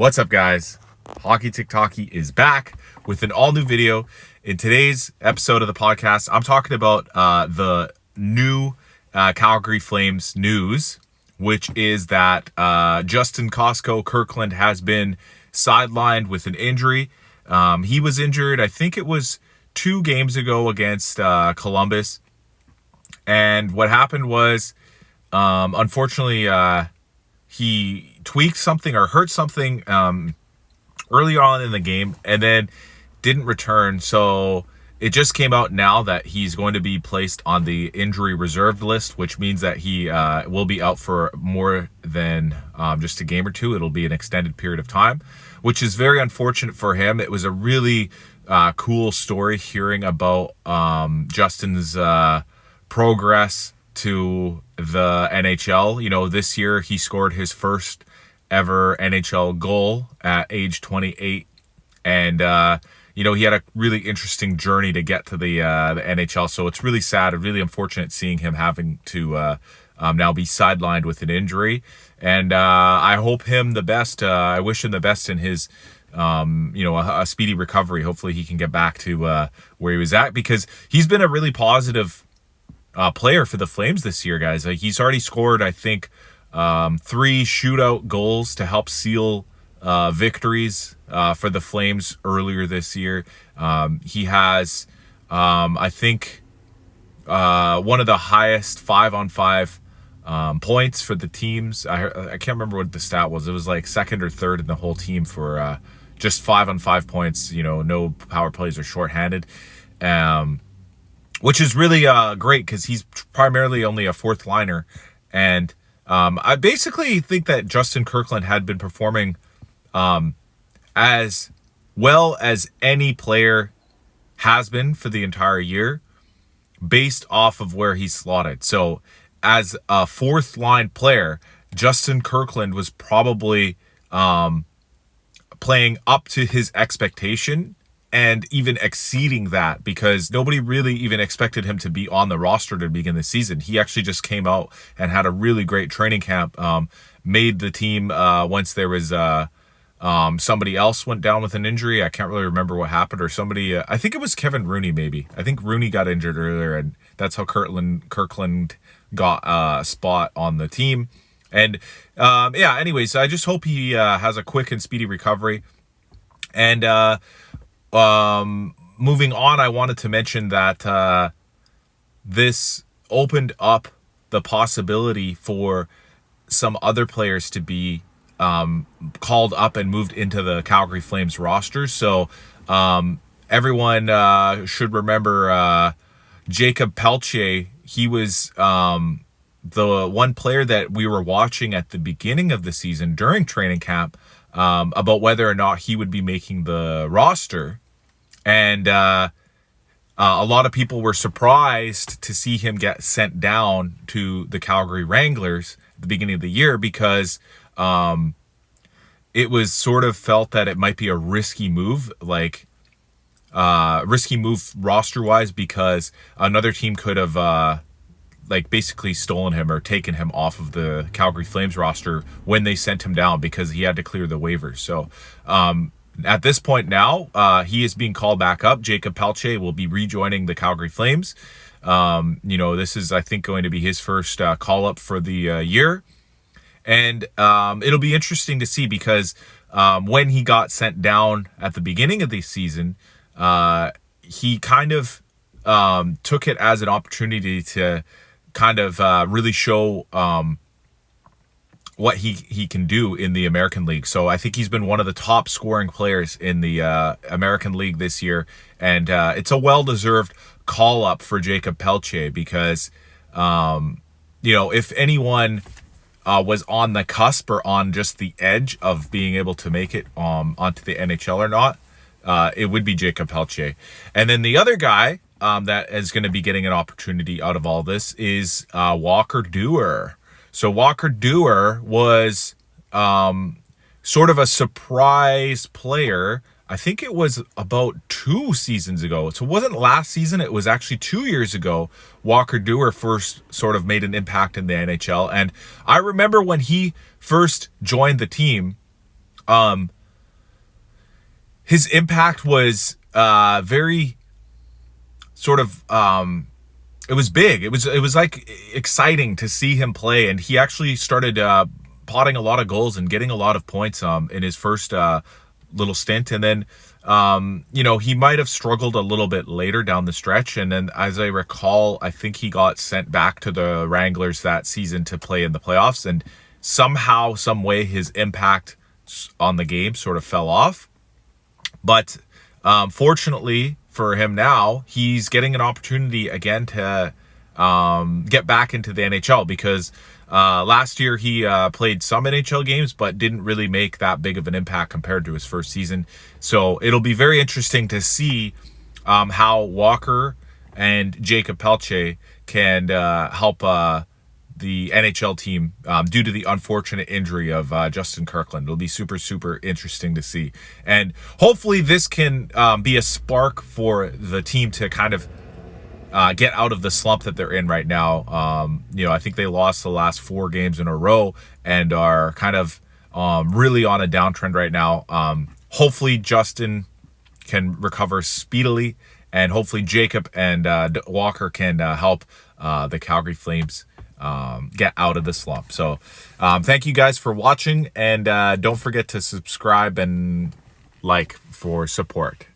What's up, guys? HockeyTikTockey is back with an all-new video. In today's episode of the podcast, I'm talking about the new Calgary Flames news, which is that Justin Kirkland has been sidelined with an injury. He was injured, I think it was 2 games ago against Columbus. And what happened was, unfortunately, he tweaked something or hurt something early on in the game and then didn't return. So it just came out now that he's going to be placed on the injury reserved list, which means that he will be out for more than just a game or two. It'll be an extended period of time, which is very unfortunate for him. It was a really cool story hearing about Justin's progress to the NHL. You know, this year he scored his first ever NHL goal at age 28. And, you know, he had a really interesting journey to get to the NHL. So it's really sad and really unfortunate seeing him having to now be sidelined with an injury. And I hope him the best. I wish him the best in his, a speedy recovery. Hopefully he can get back to where he was at, because he's been a really positive player for the Flames this year, guys. Like, he's already scored, I think, 3 shootout goals to help seal victories for the Flames earlier this year. He has, I think, one of the highest 5-on-5 points for the teams. I can't remember what the stat was. It was like second or third in the whole team for just 5-on-5 points. You know, no power plays or shorthanded. Which is really great, because he's primarily only a fourth liner. And I basically think that Justin Kirkland had been performing as well as any player has been for the entire year, based off of where he's slotted. So as a fourth line player, Justin Kirkland was probably playing up to his expectation, and even exceeding that, because nobody really even expected him to be on the roster to begin the season. He actually just came out and had a really great training camp, made the team once there was somebody else went down with an injury. I can't really remember what happened, or somebody, I think it was Kevin Rooney maybe. I think Rooney got injured earlier, and that's how Kirkland got a spot on the team. And anyways, I just hope he has a quick and speedy recovery. And moving on, I wanted to mention that this opened up the possibility for some other players to be called up and moved into the Calgary Flames roster. So everyone should remember Jacob Pelche. He was the one player that we were watching at the beginning of the season during training camp about whether or not he would be making the roster. And a lot of people were surprised to see him get sent down to the Calgary Wranglers at the beginning of the year, because it was sort of felt that it might be a risky move, roster-wise, because another team could have basically stolen him or taken him off of the Calgary Flames roster when they sent him down, because he had to clear the waivers. So at this point now, he is being called back up. Jacob Pelche will be rejoining the Calgary Flames. This is, I think, going to be his first call up for the year. And it'll be interesting to see, because when he got sent down at the beginning of the season, he kind of took it as an opportunity to kind of really show what he can do in the American League. So I think he's been one of the top scoring players in the American League this year. And it's a well-deserved call-up for Jacob Pelche, because, if anyone was on the cusp or on just the edge of being able to make it onto the NHL or not, it would be Jacob Pelche. And then the other guy that is going to be getting an opportunity out of all this is Walker Duehr. So Walker Duehr was sort of a surprise player. I think it was about 2 seasons ago. So it wasn't last season. It was actually 2 years ago. Walker Duehr first sort of made an impact in the NHL. And I remember when he first joined the team, His impact was very sort of it was big. It was like exciting to see him play, and he actually started potting a lot of goals and getting a lot of points in his first little stint. And then he might have struggled a little bit later down the stretch, and then as I recall, I think he got sent back to the Wranglers that season to play in the playoffs, and somehow, some way, his impact on the game sort of fell off. But fortunately for him now, he's getting an opportunity again to get back into the NHL, because last year he played some NHL games but didn't really make that big of an impact compared to his first season. So it'll be very interesting to see how Walker and Jacob Pelche can help the NHL team due to the unfortunate injury of Justin Kirkland. It'll be super, super interesting to see. And hopefully this can be a spark for the team to kind of get out of the slump that they're in right now. I think they lost the last 4 games in a row and are kind of really on a downtrend right now. Hopefully Justin can recover speedily, and hopefully Jacob and Walker can help the Calgary Flames get out of the slump. So thank you guys for watching, and don't forget to subscribe and like for support.